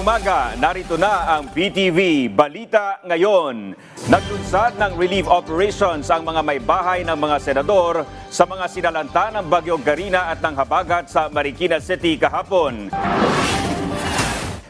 umaga, narito na ang PTV Balita Ngayon. Naglunsad ng relief operations ang mga may bahay ng mga senador sa mga sinalanta ng Bagyong Karina at ng habagat sa Marikina City kahapon.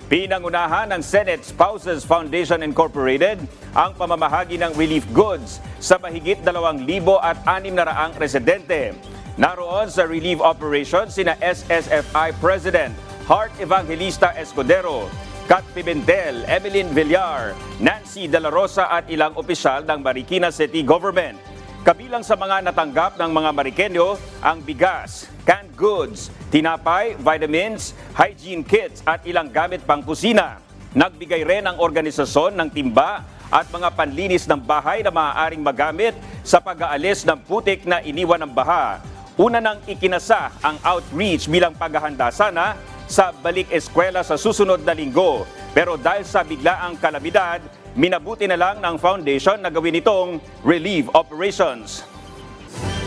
Pinangunahan ng Senate Spouses Foundation Incorporated ang pamamahagi ng relief goods sa mahigit 2,600 residente. Naroon sa relief operations sina SSFI President Heart Evangelista Escudero, Kat Pimentel, Emeline Villar, Nancy De La Rosa at ilang opisyal ng Marikina City Government. Kabilang sa mga natanggap ng mga Marikenyo ang bigas, canned goods, tinapay, vitamins, hygiene kits at ilang gamit pang kusina. Nagbigay rin ang organisasyon ng timba at mga panlinis ng bahay na maaaring magamit sa pag-aalis ng putik na iniwan ng baha. Una nang ikinasa ang outreach bilang paghahanda sana sa balik eskwela sa susunod na linggo. Pero dahil sa biglaang kalamidad, minabuti na lang ng foundation na gawin itong relief operations.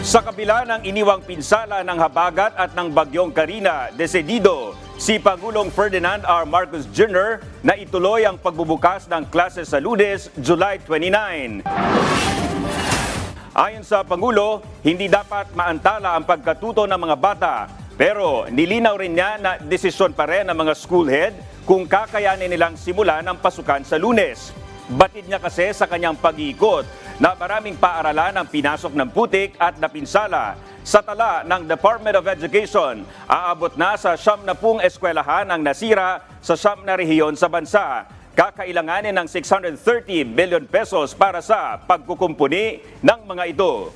Sa kabila ng iniwang pinsala ng habagat at ng Bagyong Karina, desidido si Pangulong Ferdinand R. Marcos Jr. na ituloy ang pagbubukas ng klase sa Lunes, July 29. Ayon sa Pangulo, hindi dapat maantala ang pagkatuto ng mga bata. Pero nilinaw rin niya na desisyon pa rin ng mga school head kung kakayanin nilang simulan ang pasukan sa Lunes. Batid niya kasi sa kanyang pag-iikot na maraming paaralan ang pinasok ng putik at napinsala. Sa tala ng Department of Education, aabot na sa 70 eskwelahan ang nasira sa 9 na rehiyon sa bansa. Kakailanganin ng 630 billion pesos para sa pagkukumpuni ng mga ito.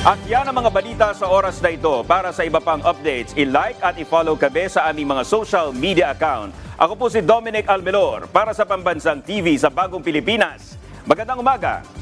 At yan ang mga balita sa oras na ito. Para sa iba pang updates, i-like at i-follow kami sa aming mga social media account. Ako po si Dominic Almelor para sa Pambansang TV sa Bagong Pilipinas. Magandang umaga!